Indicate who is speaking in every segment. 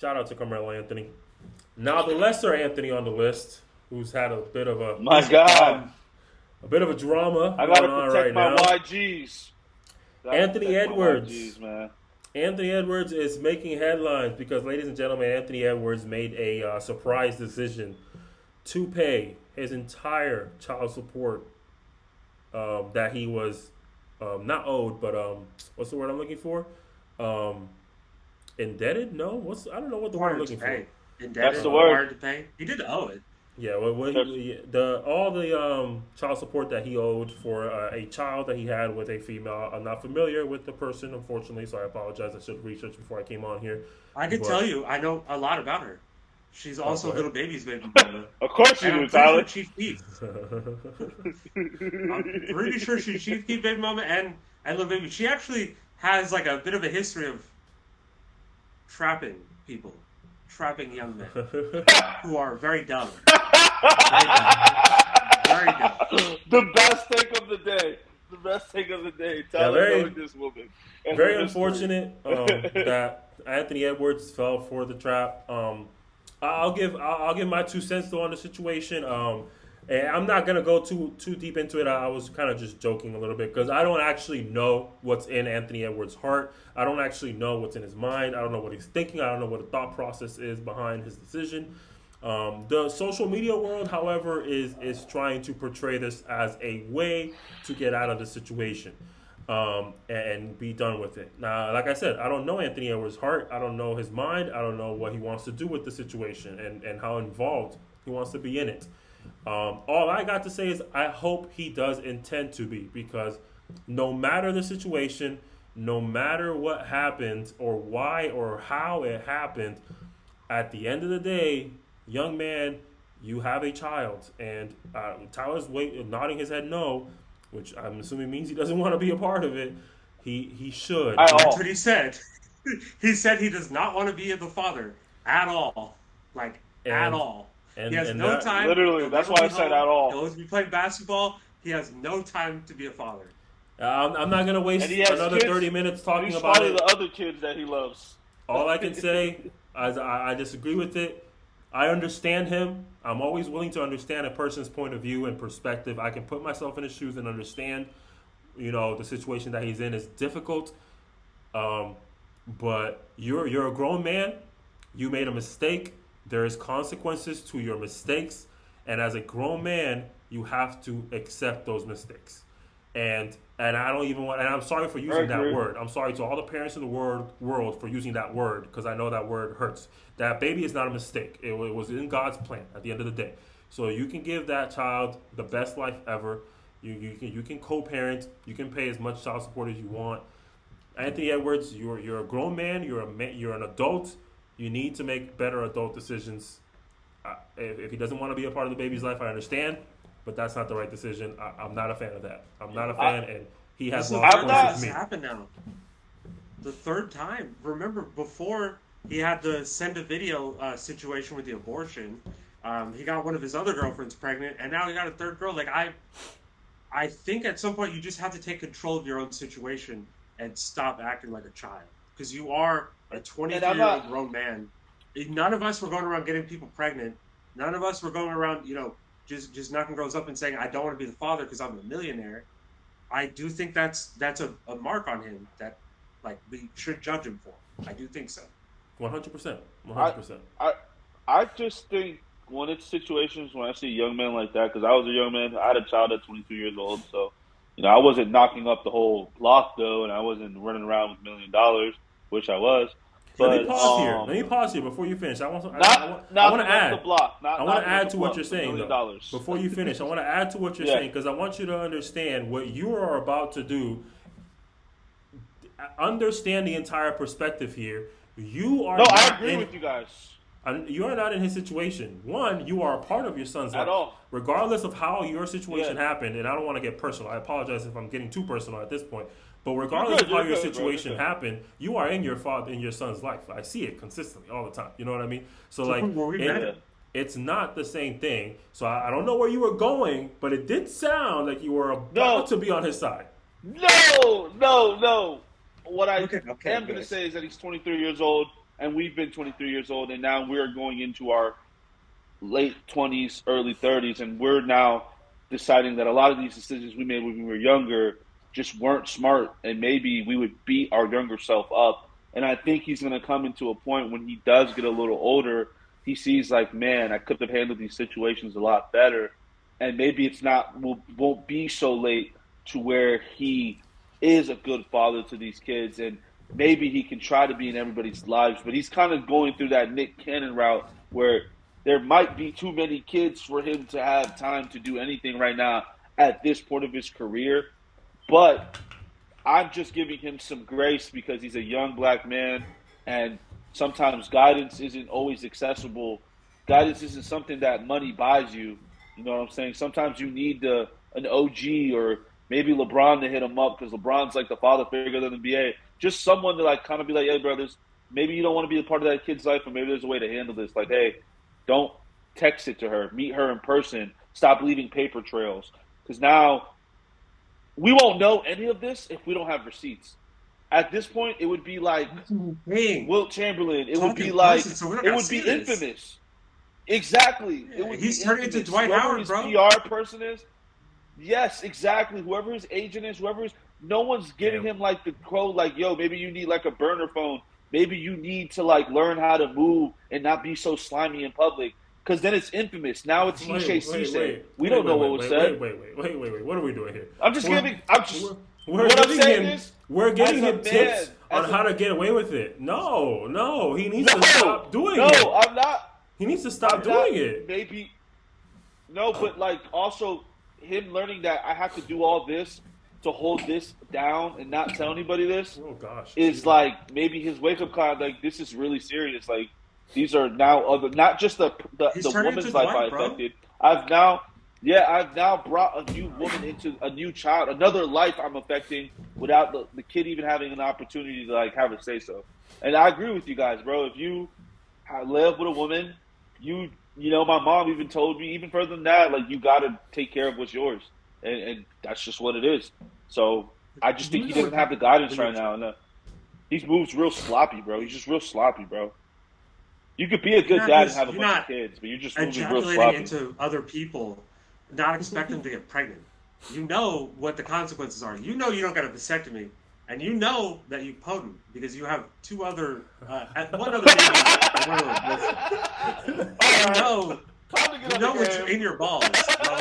Speaker 1: Shout out to Carmelo Anthony. Now the lesser Anthony on the list, who's had
Speaker 2: My God,
Speaker 1: a bit of a drama
Speaker 2: I
Speaker 1: going
Speaker 2: gotta
Speaker 1: on
Speaker 2: protect
Speaker 1: right
Speaker 2: my
Speaker 1: now.
Speaker 2: YGs. Gotta
Speaker 1: Anthony
Speaker 2: protect my
Speaker 1: Edwards.
Speaker 2: YGs, man.
Speaker 1: Anthony Edwards is making headlines because, ladies and gentlemen, Anthony Edwards made a surprise decision to pay his entire child support that he was not owed, but what's the word I'm looking for? Um, indebted? No, I don't know what the word I'm
Speaker 3: Required to
Speaker 1: looking for.
Speaker 3: pay.
Speaker 2: That's
Speaker 3: Indebted,
Speaker 2: the word.
Speaker 3: required to pay. He did owe it.
Speaker 1: Yeah, what
Speaker 2: That's,
Speaker 1: the all the child support that he owed for a child that he had with a female. I'm not familiar with the person, unfortunately, so I apologize. I should have researched before I came on here.
Speaker 3: I can tell
Speaker 1: But
Speaker 3: you, I know a lot about her. She's
Speaker 1: go
Speaker 3: also
Speaker 1: ahead.
Speaker 3: little baby's baby mama,
Speaker 2: of course you
Speaker 3: and I'm
Speaker 2: do,
Speaker 3: pretty sure
Speaker 2: Tyler.
Speaker 3: Chief Keef. I'm pretty sure she's Chief Keef baby mama and little baby. She actually has like a bit of a history of trapping people, trapping young men who are very dumb, very dumb, very dumb.
Speaker 2: The best take of the day. The best take of the day.
Speaker 1: Yeah,
Speaker 2: Tyler knowing this woman and her
Speaker 1: very
Speaker 2: history.
Speaker 1: unfortunate that Anthony Edwards fell for the trap. I'll give my 2 cents though on the situation. And I'm not gonna go too deep into it. I was kind of just joking a little bit because I don't actually know what's in Anthony Edwards' heart. I don't actually know what's in his mind. I don't know what he's thinking. I don't know what the thought process is behind his decision. The social media world, however, is trying to portray this as a way to get out of the situation and be done with it. Now, like I said, I don't know Anthony Edwards' heart. I don't know his mind. I don't know what he wants to do with the situation and how involved he wants to be in it. All I got to say is I hope he does intend to be because no matter the situation, no matter what happened or why or how it happened, at the end of the day, young man, you have a child. And Tyler's nodding his head no, which I'm assuming means he doesn't want to be a part of it. He should.
Speaker 2: At
Speaker 3: That's
Speaker 2: all.
Speaker 3: what he said. He said he does not want to be the father at all, like at
Speaker 1: And
Speaker 3: all. He
Speaker 1: and
Speaker 3: has
Speaker 1: and
Speaker 3: no
Speaker 1: that
Speaker 3: time.
Speaker 2: Literally,
Speaker 3: He'll
Speaker 2: that's
Speaker 3: never
Speaker 2: why
Speaker 3: be
Speaker 2: I said
Speaker 3: home.
Speaker 2: at all.
Speaker 3: He'll always be playing basketball. He has no time to be a father.
Speaker 1: I'm not gonna
Speaker 2: And
Speaker 1: waste
Speaker 2: he has
Speaker 1: another
Speaker 2: kids.
Speaker 1: 30 minutes
Speaker 2: And
Speaker 1: talking
Speaker 2: he's
Speaker 1: about
Speaker 2: probably
Speaker 1: it.
Speaker 2: the other kids that he loves.
Speaker 1: All I can say is I disagree with it. I understand him. I'm always willing to understand a person's point of view and perspective. I can put myself in his shoes and understand, the situation that he's in is difficult. Um, but you're a grown man. You made a mistake. There is consequences to your mistakes, and as a grown man, you have to accept those mistakes. And I don't even want. And I'm sorry for
Speaker 2: I
Speaker 1: using that
Speaker 2: agree.
Speaker 1: word. I'm sorry to all the parents in the world for using that word because I know that word hurts. That baby is not a mistake. It was in God's plan at the end of the day. So you can give that child the best life ever. You can co-parent. You can pay as much child support as you want. Anthony Edwards, you're a grown man. You're an adult. You need to make better adult decisions. If he doesn't want to be a part of the baby's life, I understand, but that's not the right decision. I'm not a fan of that. I'm not a fan, and he
Speaker 3: This
Speaker 1: has
Speaker 3: is the
Speaker 1: lost
Speaker 3: third
Speaker 2: I'm
Speaker 3: time
Speaker 1: points
Speaker 2: not.
Speaker 3: this
Speaker 1: with me.
Speaker 3: happened now. The third time. Remember, before he had the send a video situation with the abortion, he got one of his other girlfriends pregnant, and now he got a third girl. Like I think at some point you just have to take control of your own situation and stop acting like a child because you are a
Speaker 2: And I'm
Speaker 3: 23-year-old
Speaker 2: not.
Speaker 3: grown man. None of us were going around getting people pregnant. None of us were going around, just knocking girls up and saying, "I don't want to be the father because I'm a millionaire." I do think that's a mark on him that like we should judge him for. I do think so.
Speaker 1: 100%.
Speaker 2: I,
Speaker 1: 100%.
Speaker 2: I, I just think when it's situations when I see young men like that, because I was a young man, I had a child at 22 years old, so I wasn't knocking up the whole block though, and I wasn't running around with $1 million, which I was,
Speaker 1: Let me
Speaker 2: but
Speaker 1: pause here. Let me pause here before you finish.
Speaker 2: not
Speaker 1: I want to
Speaker 2: knocking up the
Speaker 1: add.
Speaker 2: block,
Speaker 1: I
Speaker 2: not
Speaker 1: want to
Speaker 2: knocking up
Speaker 1: add
Speaker 2: the
Speaker 1: to what
Speaker 2: block,
Speaker 1: you're
Speaker 2: the
Speaker 1: saying
Speaker 2: million
Speaker 1: though.
Speaker 2: dollars.
Speaker 1: Before you finish, I want to add to what you're
Speaker 2: Yeah.
Speaker 1: saying because I want you to understand what you are about to do. Understand the entire perspective here. You are
Speaker 2: No, I
Speaker 1: not
Speaker 2: agree
Speaker 1: in.
Speaker 2: with you guys
Speaker 1: You are not in his situation. One, you are a part of your son's
Speaker 2: at
Speaker 1: life,
Speaker 2: all.
Speaker 1: regardless of how your
Speaker 2: Yeah,
Speaker 1: situation happened. And I don't want to get personal. I apologize if I'm getting too personal at this point. But
Speaker 2: you're
Speaker 1: regardless
Speaker 2: good.
Speaker 1: of how
Speaker 2: You're
Speaker 1: your
Speaker 2: good, bro. You're
Speaker 1: situation
Speaker 2: good.
Speaker 1: happened, you are in your son's life. I see it consistently all the time. You know what I mean? So like
Speaker 3: Well, we met
Speaker 2: Yeah.
Speaker 3: him.
Speaker 1: it's not the same thing. So I don't know where you were going, but it did sound like you were about
Speaker 2: No,
Speaker 1: to be on his side.
Speaker 2: no, no, no. What I
Speaker 3: Okay, okay,
Speaker 2: am going to
Speaker 3: good.
Speaker 2: say is that he's 23 years old, and we've been 23 years old, and now we're going into our late 20s, early 30s, and we're now deciding that a lot of these decisions we made when we were younger just weren't smart, and maybe we would beat our younger self up. And I think he's going to come into a point when he does get a little older, he sees like, man, I could have handled these situations a lot better, and maybe it's not won't be so late to where he is a good father to these kids, and maybe he can try to be in everybody's lives. But he's kind of going through that Nick Cannon route where there might be too many kids for him to have time to do anything right now at this point of his career. But I'm just giving him some grace because he's a young black man, and sometimes guidance isn't always accessible. Guidance isn't something that money buys you. You know what I'm saying? Sometimes you need an OG or maybe LeBron to hit him up because LeBron's like the father figure of the NBA. Just someone to like kind of be like, hey, brothers, maybe you don't want to be a part of that kid's life, or maybe there's a way to handle this. Like, hey, don't text it to her. Meet her in person. Stop leaving paper trails. Because now we won't know any of this if we don't have receipts. At this point, it would be like Wilt Chamberlain. It would be like it would be infamous. Exactly.
Speaker 3: Yeah,
Speaker 2: it would
Speaker 3: he's
Speaker 2: be
Speaker 3: turning
Speaker 2: infamous.
Speaker 3: into Dwight
Speaker 2: Whoever
Speaker 3: Howard,
Speaker 2: his
Speaker 3: bro.
Speaker 2: PR person is. Yes, exactly. Whoever his agent is, no one's giving him like the quote, like, yo, maybe you need like a burner phone. Maybe you need to like learn how to move and not be so slimy in public. Because then it's infamous. Now it's he say. We don't know what was said.
Speaker 1: Wait. What are we doing here?
Speaker 2: We're
Speaker 1: getting him tips on how to get away with it. No. He needs to stop doing it.
Speaker 2: No, I'm not.
Speaker 1: He needs to stop doing it.
Speaker 2: Maybe. No, but like also him learning that I have to do all this to hold this down and not tell anybody this is like maybe his wake up call. Like, this is really serious. Like, these are now other, not just the woman's life I affected. I've now brought a new woman into a new child, another life I'm affecting without the kid even having an opportunity to like have a say so. And I agree with you guys, bro. If you live with a woman, you know, my mom even told me, even further than that, like, you got to take care of what's yours. And that's just what it is. So I just think he doesn't have the guidance right now. And he moves real sloppy, bro. He's just real sloppy, bro. You could be a good dad and have a bunch of kids, but you're just moving real sloppy.
Speaker 3: Into other people, not expect them to get pregnant. You know what the consequences are. You know you don't get a vasectomy, and you know that you potent because you have one other baby and one other abortion. You know what's in your balls, bro.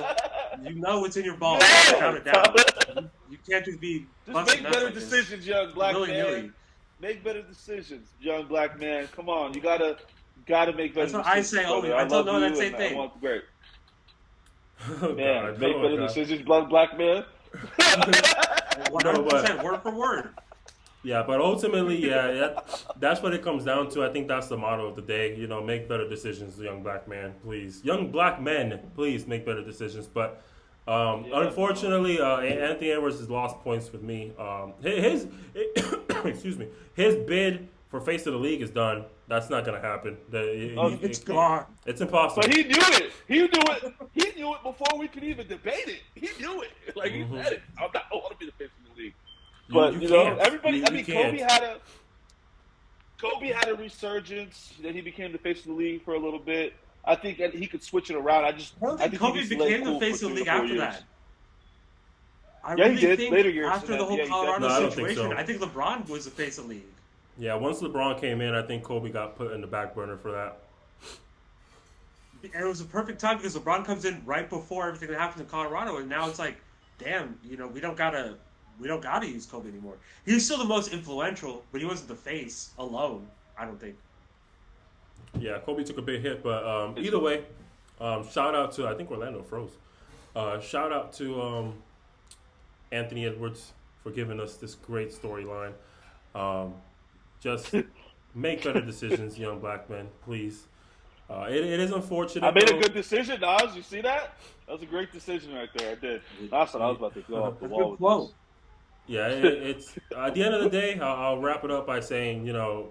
Speaker 3: You know what's in your balls. Count it down. You can't just be.
Speaker 2: Just make better decisions, young black man. Make better decisions, young black man. Come on, you gotta make better decisions.
Speaker 3: That's what I say. I don't know that same thing.
Speaker 2: Great. Man, make better decisions, black man.
Speaker 3: 100% word for word.
Speaker 1: Yeah, but ultimately, that's what it comes down to. I think that's the motto of the day. You know, make better decisions, young black man, please. Young black men, please make better decisions. But unfortunately, Anthony Edwards has lost points with me. His excuse me, his bid for face of the league is done. That's not going to happen.
Speaker 3: It's gone.
Speaker 1: It's impossible.
Speaker 2: But he knew it. He knew it before we could even debate it. He knew it. Like, he said it. I want to be the face of the league. But you know, everybody. Kobe had a resurgence. Then he became the face of the league for a little bit. I think that he could switch it around. I think
Speaker 3: Kobe became the face of the league after that.
Speaker 2: He did later years.
Speaker 3: After the whole Colorado situation, I think LeBron was the face of the league.
Speaker 1: Yeah, once LeBron came in, I think Kobe got put in the back burner for that.
Speaker 3: And it was a perfect time because LeBron comes in right before everything that happened in Colorado, and now it's like, damn, you know, we don't gotta use Kobe anymore. He was still the most influential, but he wasn't the face alone, I don't think.
Speaker 1: Yeah, Kobe took a big hit, but either way, shout out to, I think Orlando froze. Shout out to Anthony Edwards for giving us this great storyline. Just make better decisions, young black men, please. It is unfortunate.
Speaker 2: I made a good decision, Nas. You see that? That was a great decision right there. I did. That's what I was about to go off the wall with this.
Speaker 1: Yeah, it's at the end of the day, I'll wrap it up by saying, you know,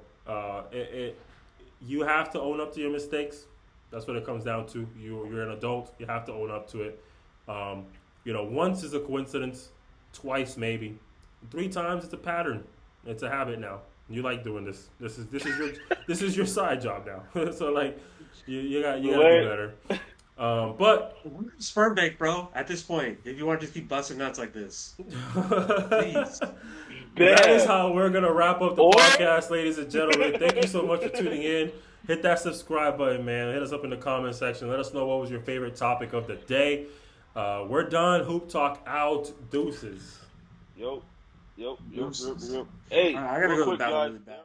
Speaker 1: you have to own up to your mistakes. That's what it comes down to. You're an adult. You have to own up to it. You know, once is a coincidence, twice maybe, 3 times it's a pattern. It's a habit now. You like doing this. This is your side job now. So like, you got to do better. But
Speaker 3: sperm bank, bro. At this point, if you want to just keep busting nuts like this, please.
Speaker 1: That is how we're gonna wrap up the podcast, ladies and gentlemen. Thank you so much for tuning in. Hit that subscribe button, man. Hit us up in the comment section. Let us know what was your favorite topic of the day. We're done. Hoop Talk out. Deuces.
Speaker 2: Yo. Hey,
Speaker 3: I gotta go to the bathroom really bad.